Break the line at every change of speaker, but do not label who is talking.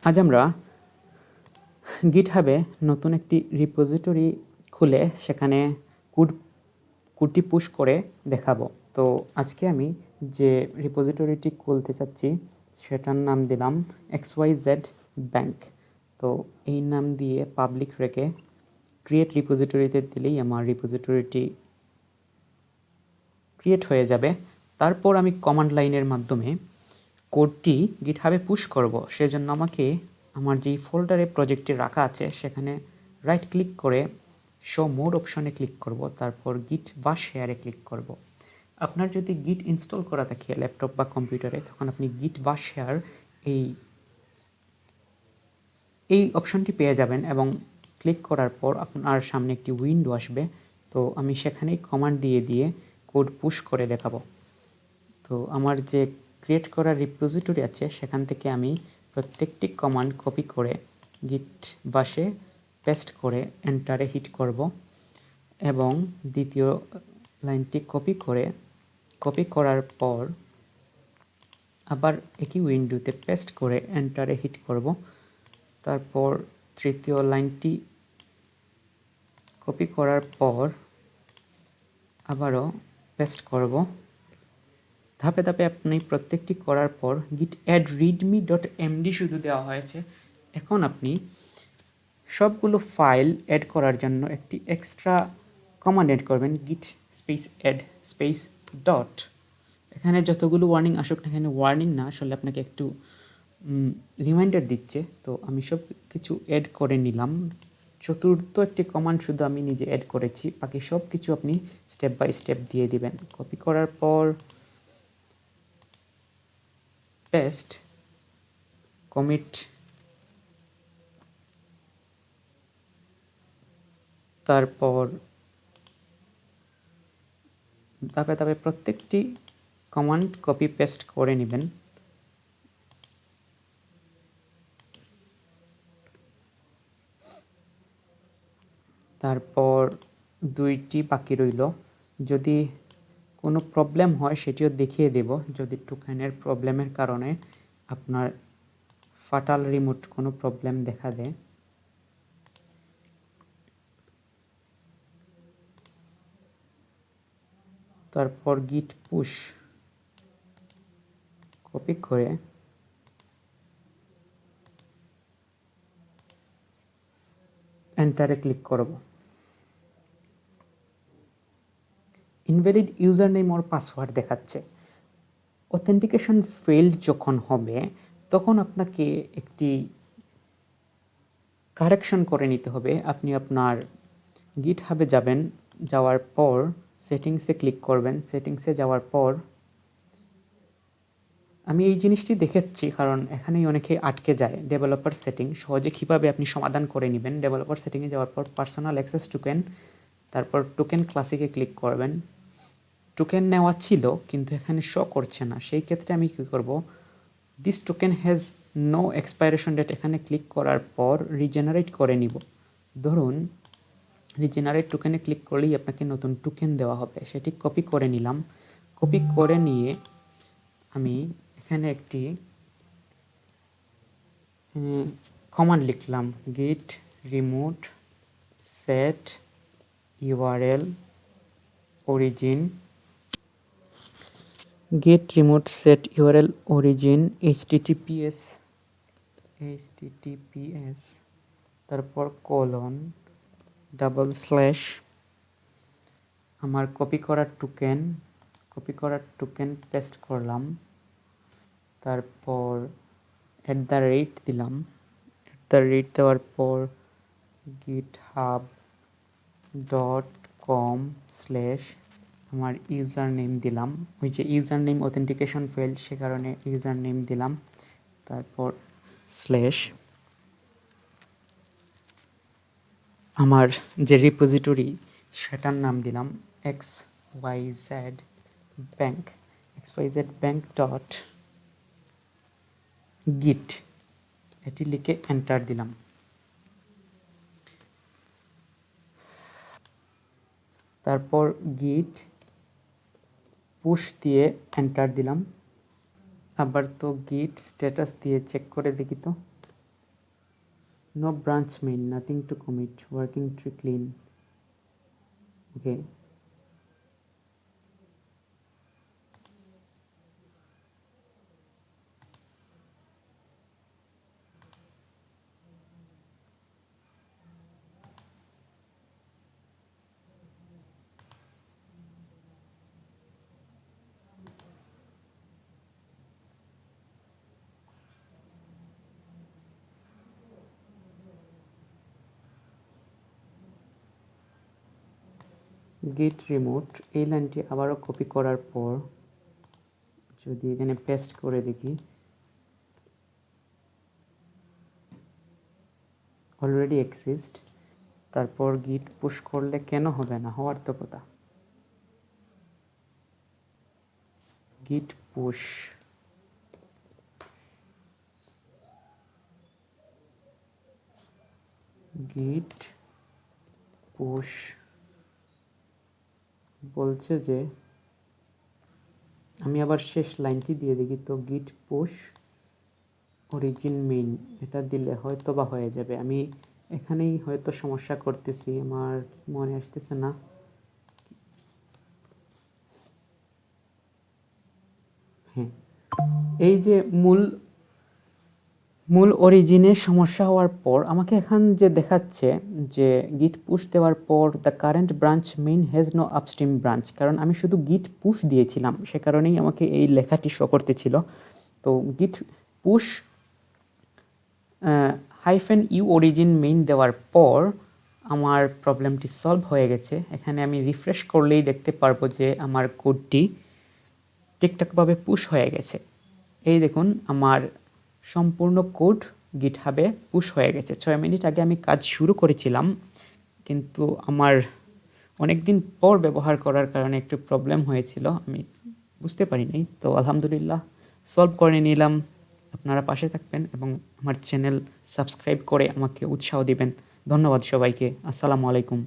আজ আমরা গিটহাবে নতুন একটি রিপোজিটরি খুলে সেখানে কোডটি পুশ করে দেখাবো। তো আজকে আমি যে রিপোজিটরিটি খুলতে চাচ্ছি সেটার নাম দিলাম XYZ ব্যাংক। তো এই নাম দিয়ে পাবলিক রেখে ক্রিয়েট রিপোজিটরিতে দিলেই আমার রিপোজিটরিটি ক্রিয়েট হয়ে যাবে। তারপর আমি কমান্ড লাইনের মাধ্যমে কোডটি গিটহাবে পুশ করব। সেজন্য আমাকে আমার যেই ফোল্ডারে প্রজেক্টটি রাখা আছে সেখানে রাইট ক্লিক করে শো মোড অপশনে ক্লিক করব, তারপর গিট বা শেয়ারে ক্লিক করব। আপনার যদি গিট ইনস্টল করা থাকে ল্যাপটপ বা কম্পিউটারে, তখন আপনি গিট বা শেয়ার এই অপশনটি পেয়ে যাবেন এবং ক্লিক করার পর আপনার সামনে একটি উইন্ডো আসবে। তো আমি সেখানেই কমান্ড দিয়ে কোড পুশ করে দেখাবো। তো আমার যে ক্রিয়েট করা রিপোজিটরি আছে সেখান থেকে আমি প্রত্যেকটি কমান্ড কপি করে গিট বাসে পেস্ট করে এন্টারে হিট করব এবং দ্বিতীয় লাইনটি কপি করার পর আবার একই উইন্ডোতে পেস্ট করে এন্টারে হিট করব। তারপর তৃতীয় লাইনটি কপি করার পর আবারও পেস্ট করব। ধাপে ধাপে আপনি প্রত্যেকটি করার পর git add readme.md শুধু দেওয়া হয়েছে। এখন আপনি সবগুলো ফাইল অ্যাড করার জন্য একটি এক্সট্রা কমান্ড অ্যাড করবেন, git space add space dot. এখানে যতগুলো ওয়ার্নিং আসুক না, এখানে ওয়ার্নিং না, আসলে আপনাকে একটু রিমাইন্ডার দিচ্ছে। তো আমি সব কিছু অ্যাড করে নিলাম। চতুর্থ একটি কমান্ড শুধু আমি নিজে অ্যাড করেছি, বাকি সব কিছু আপনি স্টেপ বাই স্টেপ দিয়ে দিবেন। কপি করার পর পেস্ট, কমিট, তারপর ধাপে ধাপে প্রত্যেকটি কমান্ড কপি পেস্ট করে নেবেন। তারপর দুইটি বাকি রইল, যদি কোনো প্রবলেম হয় সেটিও দেখিয়ে দেব। যদি টোকেনের প্রবলেমের কারণে আপনার ফাটাল রিমোট কোনো প্রবলেম দেখা দেয়। তারপর গিট পুশ কপি করে এন্টারে ক্লিক করব। ইনভ্যালিড ইউজার নেম ওর পাসওয়ার্ড দেখাচ্ছে। অথেন্টিকেশন ফেইল্ড যখন হবে তখন আপনাকে একটি কারেকশন করে নিতে হবে। আপনি আপনার গিটহাবে যাবেন, যাওয়ার পর সেটিংসে ক্লিক করবেন। সেটিংসে যাওয়ার পর আমি এই জিনিসটি দেখেছি কারণ এখানেই অনেকে আটকে যায়। ডেভেলপার সেটিং সহজে কীভাবে আপনি সমাধান করে নেবেন। ডেভেলপার সেটিংয়ে যাওয়ার পর পার্সোনাল অ্যাক্সেস টোকেন, তারপর টোকেন ক্লাসিকে ক্লিক করবেন। টোকেন নেওয়া ছিল কিন্তু এখানে শো করছে না, সেই ক্ষেত্রে আমি কী করব, this token has no expiration date এখানে ক্লিক করার পর রিজেনারেট করে নিব। ধরুন রিজেনারেট টোকেনে ক্লিক করলেই আপনাকে নতুন টোকেন দেওয়া হবে। সেটি কপি করে নিলাম। কপি করে নিয়ে আমি এখানে একটি কমান্ড লিখলাম, git remote set url origin, git remote set url origin https তারপর কোলন / আমার কপি করার টোকেন পেস্ট করলাম। তারপর @ দিলাম। দেওয়ার পর github.com/ আমার ইউজার নেম দিলাম। ওই যে ইউজার নেম অথেন্টিকেশন ফেল্ড, সে কারণে ইউজার নেম দিলাম। তারপর আমার যে রিপোজিটরি সেটার নাম দিলাম XYZ bank ডট গিট, এটি লিখে এন্টার দিলাম। তারপর গিট পুশ দিয়ে এন্টার দিলাম। আবার তো গিট স্ট্যাটাস দিয়ে চেক করে দেখি তো। No branch main, nothing to commit, working tree clean. Okay. গিট রিমোট, এই লাইনটি আবারও কপি করার পর যদি এখানে পেস্ট করে দেখি, অলরেডি এক্সিস্ট। তারপর গিট পুশ করলে কেন হবে না, হওয়ার তো কথা। গিট পুশ, গিট পুশ বলছে যে, আমি আবার শেষ লাইনটি দিয়ে দেখি তো, গিট পুশ অরিজিন মেইন, এটা দিলে হয়তো বা হয়ে যাবে। আমি এখানেই হয়তো সমস্যা করতেছি, আমার মনে আসতেছে না। হ্যাঁ, এই যে মূল অরিজিনের সমস্যা হওয়ার পর আমাকে এখান যে দেখাচ্ছে যে গিট পুশ দেওয়ার পর the current branch main has no upstream branch, কারণ আমি শুধু গিট পুশ দিয়েছিলাম, সে কারণেই আমাকে এই লেখাটি শো করতেছিল। তো গিট পুশ -u অরিজিন মেইন দেওয়ার পর আমার প্রবলেমটি সলভ হয়ে গেছে। এখানে আমি রিফ্রেশ করলেই দেখতে পারবো যে আমার কোডটি ঠিকঠাকভাবে পুশ হয়ে গেছে। এই দেখুন, আমার সম্পূর্ণ কোড গিটহাবে পুশ হয়ে গেছে। 6 মিনিট আগে আমি কাজ শুরু করেছিলাম, কিন্তু আমার অনেক দিন পর ব্যবহার করার কারণে একটু প্রবলেম হয়েছিল, আমি বুঝতে পারিনি। তো আলহামদুলিল্লাহ সলভ করে নিলাম। আপনারা পাশে থাকবেন এবং আমার চ্যানেল সাবস্ক্রাইব করে আমাকে উৎসাহ দিবেন। ধন্যবাদ সবাইকে। আসসালামু আলাইকুম।